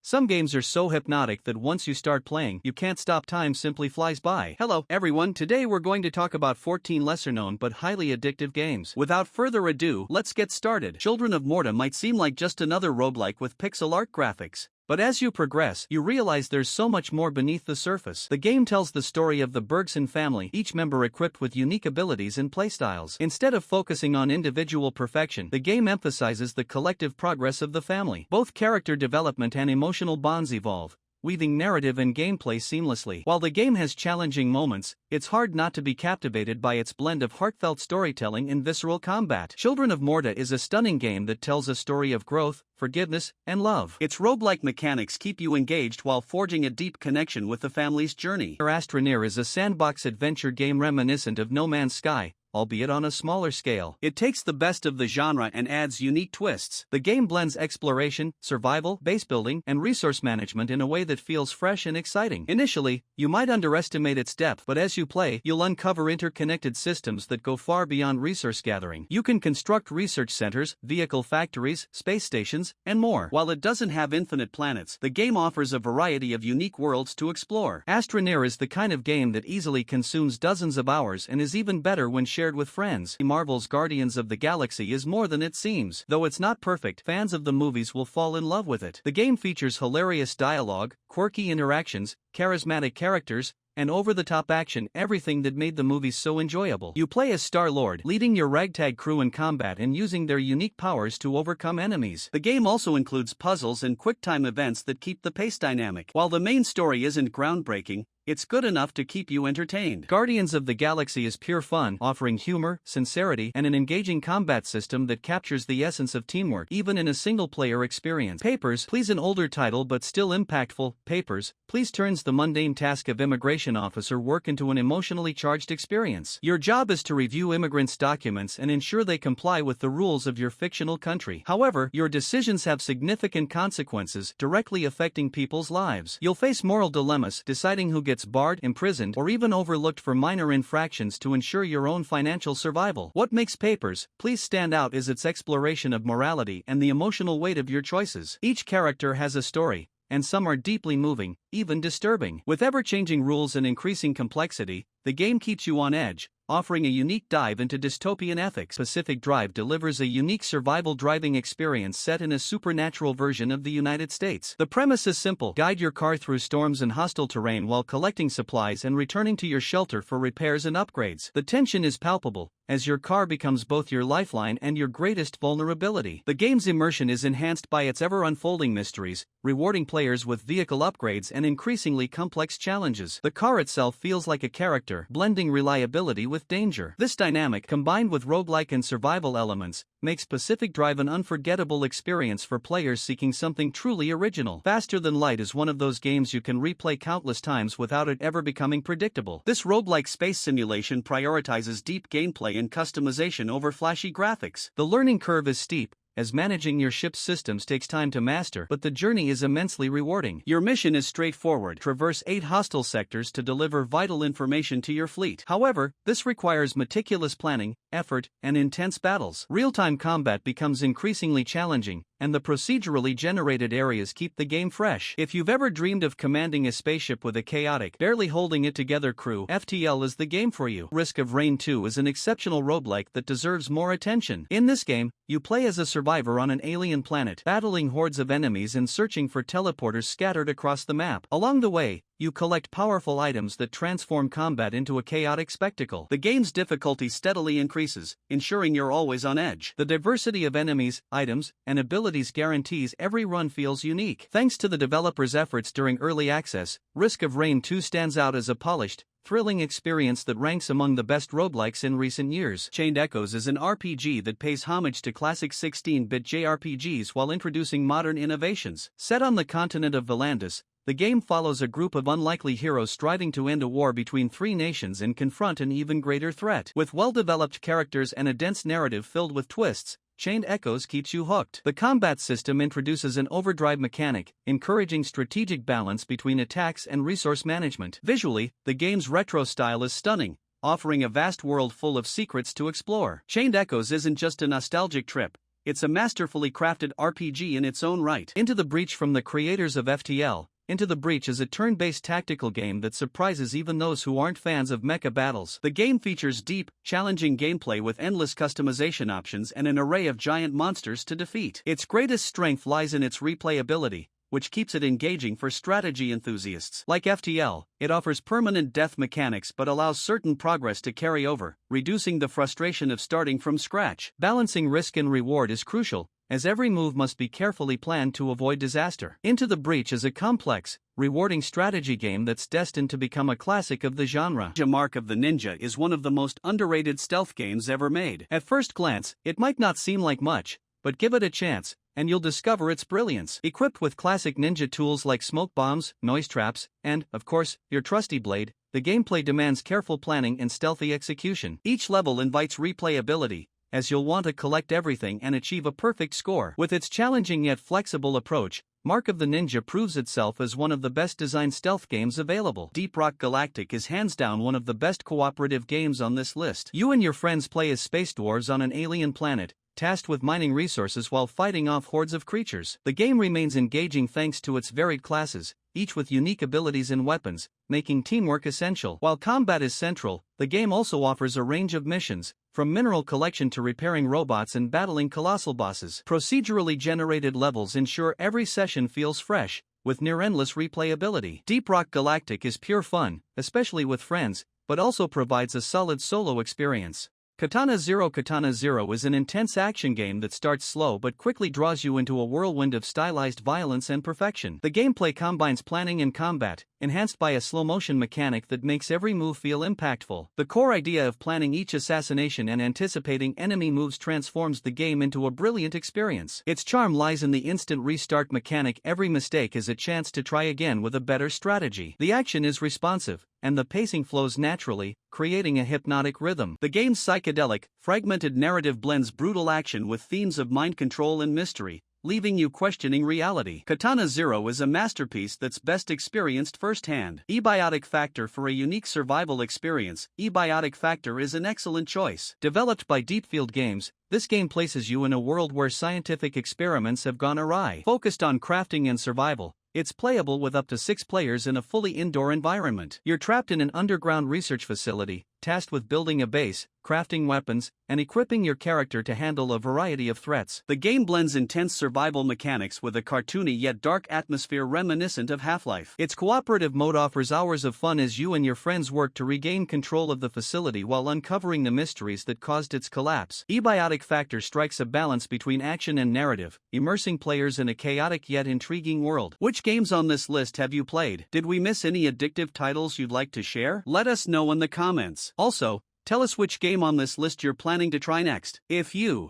Some games are so hypnotic that once you start playing, you can't stop. Time simply flies by. Hello, everyone. Today we're going to talk about 14 lesser-known but highly addictive games. Without further ado, let's get started. Children of Morta might seem like just another roguelike with pixel art graphics. But as you progress, you realize there's so much more beneath the surface. The game tells the story of the Bergson family, each member equipped with unique abilities and playstyles. Instead of focusing on individual perfection, the game emphasizes the collective progress of the family. Both character development and emotional bonds evolve, weaving narrative and gameplay seamlessly. While the game has challenging moments, it's hard not to be captivated by its blend of heartfelt storytelling and visceral combat. Children of Morta is a stunning game that tells a story of growth, forgiveness, and love. Its roguelike mechanics keep you engaged while forging a deep connection with the family's journey. Addictive is a sandbox adventure game reminiscent of No Man's Sky, albeit on a smaller scale. It takes the best of the genre and adds unique twists. The game blends exploration, survival, base building, and resource management in a way that feels fresh and exciting. Initially, you might underestimate its depth, but as you play, you'll uncover interconnected systems that go far beyond resource gathering. You can construct research centers, vehicle factories, space stations, and more. While it doesn't have infinite planets, the game offers a variety of unique worlds to explore. Addictive is the kind of game that easily consumes dozens of hours and is even better when shared with friends. Marvel's Guardians of the Galaxy is more than it seems. Though it's not perfect, fans of the movies will fall in love with it. The game features hilarious dialogue, quirky interactions, charismatic characters, and over-the-top action, everything that made the movies so enjoyable. You play as Star-Lord, leading your ragtag crew in combat and using their unique powers to overcome enemies. The game also includes puzzles and quick-time events that keep the pace dynamic. While the main story isn't groundbreaking, it's good enough to keep you entertained. Guardians of the Galaxy is pure fun, offering humor, sincerity, and an engaging combat system that captures the essence of teamwork, even in a single-player experience. Papers, Please, an older title but still impactful. Papers, Please turns the mundane task of immigration officer work into an emotionally charged experience. Your job is to review immigrants' documents and ensure they comply with the rules of your fictional country. However, your decisions have significant consequences, directly affecting people's lives. You'll face moral dilemmas, deciding who gets barred, imprisoned, or even overlooked for minor infractions to ensure your own financial survival. What makes Papers, Please stand out is its exploration of morality and the emotional weight of your choices. Each character has a story, and some are deeply moving, even disturbing. With ever-changing rules and increasing complexity, the game keeps you on edge, offering a unique dive into dystopian ethics. Pacific Drive delivers a unique survival driving experience set in a supernatural version of the United States. The premise is simple: guide your car through storms and hostile terrain while collecting supplies and returning to your shelter for repairs and upgrades. The tension is palpable, as your car becomes both your lifeline and your greatest vulnerability. The game's immersion is enhanced by its ever-unfolding mysteries, rewarding players with vehicle upgrades and increasingly complex challenges. The car itself feels like a character, blending reliability with danger. This dynamic, combined with roguelike and survival elements, makes Pacific Drive an unforgettable experience for players seeking something truly original. Faster Than Light is one of those games you can replay countless times without it ever becoming predictable. This roguelike space simulation prioritizes deep gameplay and customization over flashy graphics. The learning curve is steep, as managing your ship's systems takes time to master, but the journey is immensely rewarding. Your mission is straightforward: traverse 8 hostile sectors to deliver vital information to your fleet. However, this requires meticulous planning, effort, and intense battles. Real-time combat becomes increasingly challenging, and the procedurally generated areas keep the game fresh. If you've ever dreamed of commanding a spaceship with a chaotic, barely holding it together crew, FTL is the game for you. Risk of Rain 2 is an exceptional roguelike that deserves more attention. In this game, you play as a survivor on an alien planet, battling hordes of enemies and searching for teleporters scattered across the map. Along the way, you collect powerful items that transform combat into a chaotic spectacle. The game's difficulty steadily increases, ensuring you're always on edge. The diversity of enemies, items, and abilities guarantees every run feels unique. Thanks to the developers' efforts during early access, Risk of Rain 2 stands out as a polished, thrilling experience that ranks among the best roguelikes in recent years. Chained Echoes is an RPG that pays homage to classic 16-bit JRPGs while introducing modern innovations. Set on the continent of Valandis, the game follows a group of unlikely heroes striving to end a war between 3 nations and confront an even greater threat. With well-developed characters and a dense narrative filled with twists, Chained Echoes keeps you hooked. The combat system introduces an overdrive mechanic, encouraging strategic balance between attacks and resource management. Visually, the game's retro style is stunning, offering a vast world full of secrets to explore. Chained Echoes isn't just a nostalgic trip, it's a masterfully crafted RPG in its own right. Into the Breach from the creators of FTL. Into the Breach is a turn-based tactical game that surprises even those who aren't fans of mecha battles. The game features deep, challenging gameplay with endless customization options and an array of giant monsters to defeat. Its greatest strength lies in its replayability, which keeps it engaging for strategy enthusiasts. Like FTL, it offers permanent death mechanics but allows certain progress to carry over, reducing the frustration of starting from scratch. Balancing risk and reward is crucial, as every move must be carefully planned to avoid disaster. Into the Breach is a complex, rewarding strategy game that's destined to become a classic of the genre. Mark of the Ninja is one of the most underrated stealth games ever made. At first glance, it might not seem like much, but give it a chance, and you'll discover its brilliance. Equipped with classic ninja tools like smoke bombs, noise traps, and, of course, your trusty blade, the gameplay demands careful planning and stealthy execution. Each level invites replayability, as you'll want to collect everything and achieve a perfect score. With its challenging yet flexible approach, Mark of the Ninja proves itself as one of the best designed stealth games available. Deep Rock Galactic is hands down one of the best cooperative games on this list. You and your friends play as space dwarves on an alien planet, tasked with mining resources while fighting off hordes of creatures. The game remains engaging thanks to its varied classes, each with unique abilities and weapons, making teamwork essential. While combat is central, the game also offers a range of missions, from mineral collection to repairing robots and battling colossal bosses. Procedurally generated levels ensure every session feels fresh, with near-endless replayability. Deep Rock Galactic is pure fun, especially with friends, but also provides a solid solo experience. Katana Zero is an intense action game that starts slow but quickly draws you into a whirlwind of stylized violence and perfection. The gameplay combines planning and combat, enhanced by a slow-motion mechanic that makes every move feel impactful. The core idea of planning each assassination and anticipating enemy moves transforms the game into a brilliant experience. Its charm lies in the instant restart mechanic. Every mistake is a chance to try again with a better strategy. The action is responsive, and the pacing flows naturally, creating a hypnotic rhythm. The game's psychedelic, fragmented narrative blends brutal action with themes of mind control and mystery, leaving you questioning reality. Katana Zero is a masterpiece that's best experienced firsthand. Ebiotic Factor. For a unique survival experience, Ebiotic Factor is an excellent choice. Developed by Deepfield Games, this game places you in a world where scientific experiments have gone awry. Focused on crafting and survival, it's playable with up to 6 players in a fully indoor environment. You're trapped in an underground research facility, tasked with building a base, crafting weapons, and equipping your character to handle a variety of threats. The game blends intense survival mechanics with a cartoony yet dark atmosphere reminiscent of Half-Life. Its cooperative mode offers hours of fun as you and your friends work to regain control of the facility while uncovering the mysteries that caused its collapse. Ebiotic Factor strikes a balance between action and narrative, immersing players in a chaotic yet intriguing world. Which games on this list have you played? Did we miss any addictive titles you'd like to share? Let us know in the comments. Also, tell us which game on this list you're planning to try next. If you